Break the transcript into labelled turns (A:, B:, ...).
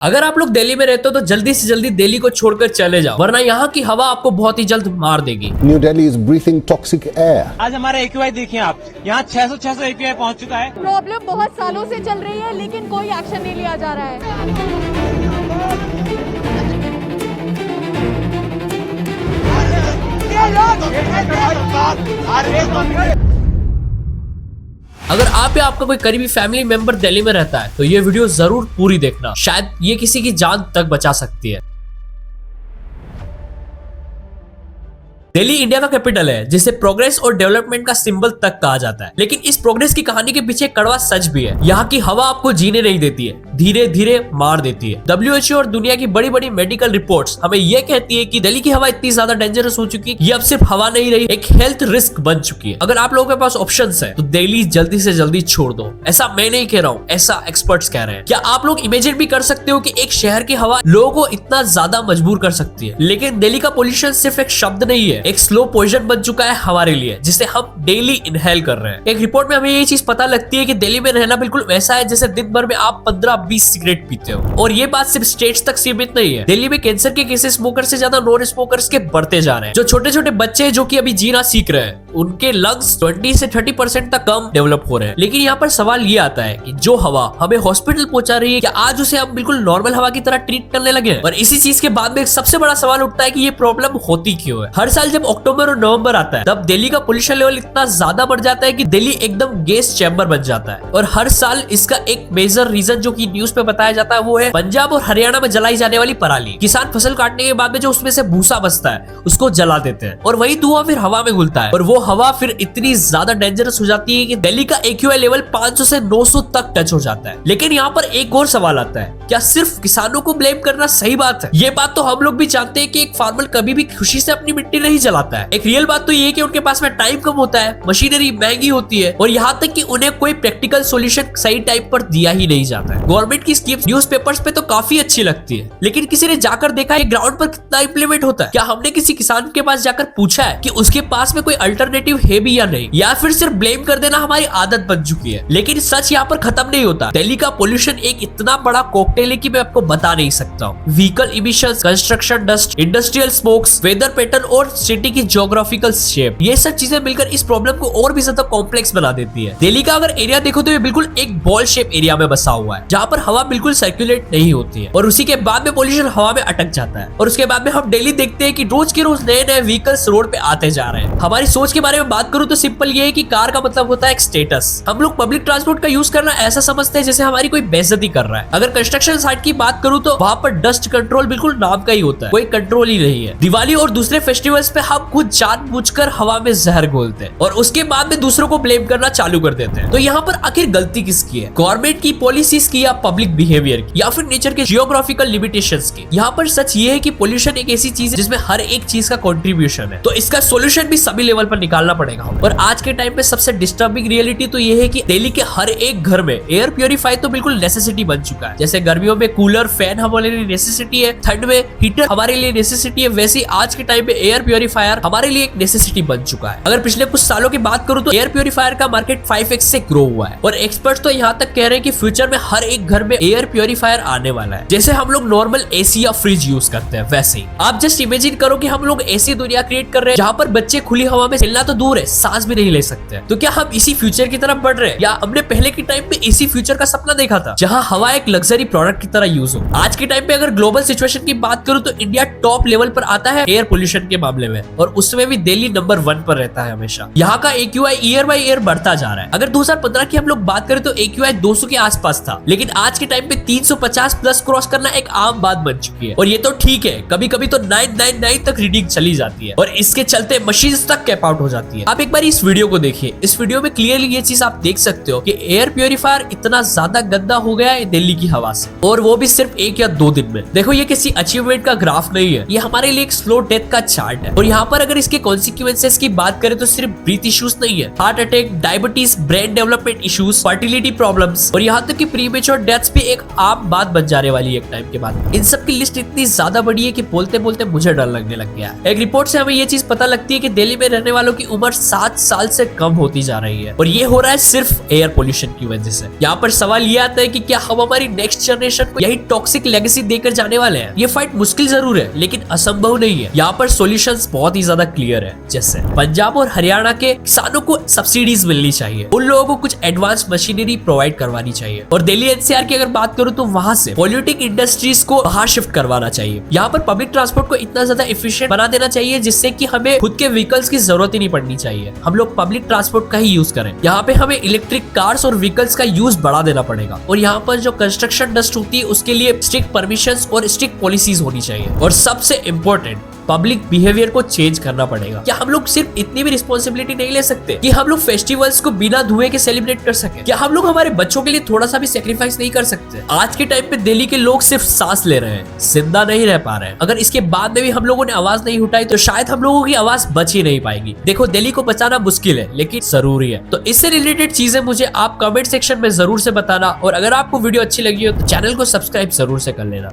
A: अगर आप लोग दिल्ली में रहते हो तो जल्दी से जल्दी दिल्ली को छोड़कर चले जाओ, वरना यहाँ की हवा आपको बहुत ही जल्द मार देगी।
B: New Delhi is breathing toxic air.
C: आज हमारा AQI देखिए आप, यहाँ 600 AQI पहुँच चुका है।
D: प्रॉब्लम बहुत सालों से चल रही है लेकिन कोई एक्शन नहीं लिया जा रहा है।
A: अगर आप या आपका कोई करीबी फैमिली मेंबर दिल्ली में रहता है तो ये वीडियो जरूर पूरी देखना, शायद ये किसी की जान तक बचा सकती है। दिल्ली इंडिया का कैपिटल है, जिसे प्रोग्रेस और डेवलपमेंट का सिंबल तक कहा जाता है। लेकिन इस प्रोग्रेस की कहानी के पीछे कड़वा सच भी है। यहाँ की हवा आपको जीने नहीं देती है, धीरे धीरे मार देती है। WHO और दुनिया की बड़ी बड़ी मेडिकल रिपोर्ट्स हमें यह कहती है कि दिल्ली की हवा इतनी ज्यादा डेंजरस हो चुकी है, ये अब सिर्फ हवा नहीं रही, एक हेल्थ रिस्क बन चुकी है। अगर आप लोगों के पास ऑप्शंस है तो दिल्ली जल्दी से जल्दी छोड़ दो। ऐसा मैं नहीं कह रहा हूँ, ऐसा एक्सपर्ट्स कह रहे हैं। क्या आप लोग इमेजिन भी कर सकते हो कि एक शहर की हवा लोगों को इतना ज्यादा मजबूर कर सकती है? लेकिन दिल्ली का पोल्यूशन सिर्फ एक शब्द नहीं है, एक स्लो पॉइजन बन चुका है हमारे लिए, जिसे हम डेली इनहेल कर रहे हैं। एक रिपोर्ट में हमें ये चीज पता लगती है कि दिल्ली में रहना बिल्कुल वैसा है जैसे दिन भर में आप 15-20 सिगरेट पीते हो। और ये बात सिर्फ स्टेट्स तक सीमित नहीं है। दिल्ली में कैंसर के केसेस स्मोकर से ज्यादा नॉन स्मोकर्स के बढ़ते जा रहे हैं। जो छोटे छोटे बच्चे हैं जो कि अभी जीना सीख रहे हैं, उनके लंग्स 20 से 30% तक कम डेवलप हो रहे हैं। लेकिन यहाँ पर सवाल ये आता है कि जो हवा हमें हॉस्पिटल पहुंचा रही है, क्या आज उसे हम बिल्कुल नॉर्मल हवा की तरह ट्रीट करने लगे हैं? और इसी चीज के बाद में एक सबसे बड़ा सवाल उठता है कि ये प्रॉब्लम होती क्यों है? हर साल जब अक्टूबर और नवंबर आता है तब दिल्ली का पोल्यूशन लेवल इतना ज्यादा बढ़ जाता है कि दिल्ली एकदम गैस चैम्बर बन जाता है। और हर साल इसका एक मेजर रीजन जो कि न्यूज पे बताया जाता है वो है पंजाब और हरियाणा में जलाई जाने वाली पराली। किसान फसल काटने के बाद में जो उसमें से भूसा बचता है उसको जला देते हैं और वही धुआं फिर हवा में घुलता है। और वो हवा फिर इतनी ज्यादा डेंजरस हो जाती है कि दिल्ली का AQI लेवल 500 से 900 तक टच हो जाता है। लेकिन यहाँ पर एक और सवाल आता है, क्या सिर्फ किसानों को ब्लेम करना सही बात है? ये बात तो हम लोग भी जानते हैं कि एक फार्मर कभी भी खुशी से अपनी मिट्टी नहीं जलाता है। एक रियल बात तो ये कि उनके पास में टाइम कम होता है, मशीनरी महंगी होती है और यहाँ तक कि उन्हें कोई प्रैक्टिकल सॉल्यूशन सही टाइम पर दिया ही नहीं जाता है। गवर्नमेंट की स्कीम्स न्यूज़पेपर्स पे तो काफी अच्छी लगती है, लेकिन किसी ने जाकर देखा है ग्राउंड पर कितना इंप्लीमेंट होता है? क्या हमने किसी किसान के पास जाकर पूछा है कि उसके पास में कोई अल्टरनेटिव है भी या नहीं? या फिर सिर्फ ब्लेम कर देना हमारी आदत बन चुकी है? लेकिन सच यहाँ पर खत्म नहीं होता। दिल्ली का पोल्यूशन एक इतना बड़ा कॉकटेल है कि मैं आपको बता नहीं सकता हूँ। Vehicle emissions, construction dust, industrial smokes, weather pattern और सिटी की ज्योग्राफिकल शेप, ये सब चीजें मिलकर इस प्रॉब्लम को और भी ज्यादा कॉम्प्लेक्स बना देती है। दिल्ली का अगर एरिया देखो तो ये बिल्कुल एक बॉल शेप एरिया में बसा हुआ है, जहाँ पर हवा बिल्कुल सर्कुलेट नहीं होती है और उसी के बाद में पोल्यूशन हवा में अटक जाता है। और उसके बाद में हम डेली देखते हैं कि रोज के रोज नए नए व्हीकल्स रोड पे आते जा रहे हैं। हमारी सोच के बारे में बात करूँ तो सिंपल ये है कि कार का मतलब होता है एक स्टेटस। हम लोग पब्लिक ट्रांसपोर्ट का यूज करना ऐसा समझते हैं जैसे हमारी कोई बेइज्जती कर रहा है। अगर कंस्ट्रक्शन साइट की बात करूँ तो वहाँ पर डस्ट कंट्रोल बिल्कुल नाम का ही होता है, कोई कंट्रोल ही नहीं है। दिवाली और दूसरे फेस्टिवल्स पे हम खुद जानबूझकर हवा में जहर घोलते हैं और उसके बाद में दूसरों को ब्लेम करना चालू कर देते हैं। तो यहाँ पर आखिर गलती किसकी है? गवर्नमेंट की पॉलिसीज की या पब्लिक बिहेवियर की या फिर नेचर के जियोग्राफिकल लिमिटेशंस की? यहाँ पर सच ये है कि पोल्यूशन एक ऐसी चीज है जिसमें हर एक चीज का कंट्रीब्यूशन है, तो इसका सोल्यूशन भी सभी लेवल पर निकालना पड़ेगा। और आज के टाइम पे सबसे डिस्टर्बिंग रियलिटी तो ये है कि दिल्ली के हर एक घर में एयर प्योरीफायर तो बिल्कुल नेसेसिटी बन चुका है। जैसे गर्मियों में कूलर फैन हमारे लिए नेसेसिटी है, ठंड में हीटर हमारे लिए नेसेसिटी है, वैसे ही आज के टाइम पे एयर प्योरीफायर हमारे लिए एक नेसेसिटी बन चुका है। अगर पिछले कुछ सालों की बात करूं तो एयर प्योरीफायर का मार्केट 5x से ग्रो हुआ है और एक्सपर्ट्स तो यहाँ तक कह रहे हैं कि फ्यूचर में हर एक घर में एयर प्योरीफायर आने वाला है। जैसे हम लोग नॉर्मल AC या फ्रिज यूज करते हैं वैसे ही आप जस्ट इमेजिन करो कि हम लोग ऐसी दुनिया क्रिएट कर रहे हैं जहाँ पर बच्चे खुली हवा में चलना तो दूर है, सांस भी नहीं ले सकते हैं। तो क्या हम इसी फ्यूचर की तरफ बढ़ रहे हैं या हमने पहले के टाइम पे इसी फ्यूचर का सपना देखा था जहाँ हवा एक लग्जरी प्रोडक्ट की तरह यूज हो? आज के टाइम पे अगर ग्लोबल सिचुएशन की बात करूँ तो इंडिया टॉप लेवल पर आता है एयर पोल्यूशन के मामले में और उसमें भी दिल्ली नंबर 1 पर रहता है हमेशा। यहाँ का AQI ईयर बाय ईयर बढ़ता जा रहा है। अगर 2015 की हम लोग बात करें तो AQI 200 के आसपास था, लेकिन आज के टाइम पे 350 प्लस क्रॉस करना एक आम बात बन चुकी है। और ये तो ठीक है, कभी कभी तो 999 तक रीडिंग चली जाती है और इसके चलते मशीन तक कैप आउट हो जाती है। आप एक बार इस वीडियो को देखिए, इस वीडियो में क्लियरली ये चीज आप देख सकते हो कि एयर प्योरीफायर इतना ज्यादा गंदा हो गया है दिल्ली की हवा से, और वो भी सिर्फ 1 या 2 दिन में। देखो ये किसी अचीवमेंट का ग्राफ नहीं है, ये हमारे लिए एक स्लो डेथ का चार्ट है। और यहाँ पर अगर इसके कॉन्सिक्वेंसेस की बात करें तो सिर्फ ब्रीथ इश्यूज नहीं है, heart attack, diabetes, brain development issues, fertility problems और यहाँ तक कि प्रीमेच्योर डेथ्स भी एक आम बात बन जाने वाली है एक टाइम के बाद। इन सब की लिस्ट इतनी ज्यादा बड़ी है कि बोलते बोलते मुझे डर लगने लग गया। एक रिपोर्ट से हमें ये चीज पता लगती है कि दिल्ली में रहने वालों की उम्र 7 साल से कम होती जा रही है और ये हो रहा है सिर्फ एयर पोल्यूशन की वजह से। यहाँ पर सवाल ये आता है कि क्या हम हमारी नेक्स्ट जनरेशन को यही टॉक्सिक लेगेसी देकर जाने वाले हैं? ये फाइट मुश्किल जरूर है लेकिन असंभव नहीं है। यहाँ पर सॉल्यूशंस बहुत ही ज्यादा क्लियर है, जैसे पंजाब और हरियाणा के किसानों को सब्सिडीज मिलनी चाहिए, उन लोगों को कुछ एडवांस मशीनरी प्रोवाइड करवानी चाहिए और दिल्ली एनसीआर की अगर बात करूं तो वहां से पॉल्यूटिंग इंडस्ट्रीज को बाहर शिफ्ट करवाना चाहिए। यहाँ पर पब्लिक ट्रांसपोर्ट को इतना ज्यादा एफिशिएंट बना देना चाहिए जिससे कि हमें खुद के व्हीकल्स की जरूरत ही नहीं पड़नी चाहिए, हम लोग पब्लिक ट्रांसपोर्ट का ही यूज करें। यहाँ पे हमें इलेक्ट्रिक कार्स और व्हीकल्स का यूज बढ़ा देना पड़ेगा और यहाँ पर जो कंस्ट्रक्शन डस्ट होती है उसके लिए स्ट्रिक्ट परमिशंस और स्ट्रिक्ट पॉलिसीज होनी चाहिए और सबसे इम्पोर्टेंट पब्लिक बिहेवियर को चेंज करना पड़ेगा। क्या हम लोग सिर्फ इतनी भी रिस्पॉन्सिबिलिटी नहीं ले सकते कि हम लोग फेस्टिवल्स को बिना धुएं के सेलिब्रेट कर सके? क्या हम लोग हमारे बच्चों के लिए थोड़ा सा भी सेक्रीफाइस नहीं कर सकते? आज के टाइम पे दिल्ली के लोग सिर्फ सांस ले रहे हैं, जिंदा नहीं रह पा रहे हैं। अगर इसके बाद में भी हम लोगों ने आवाज नहीं उठाई तो शायद हम लोगों की आवाज बच ही नहीं पाएगी। देखो, दिल्ली को बचाना मुश्किल है लेकिन जरूरी है। तो इससे रिलेटेड चीजें मुझे आप कमेंट सेक्शन में जरूर से बताना और अगर आपको वीडियो अच्छी लगी हो तो चैनल को सब्सक्राइब जरूर से कर लेना।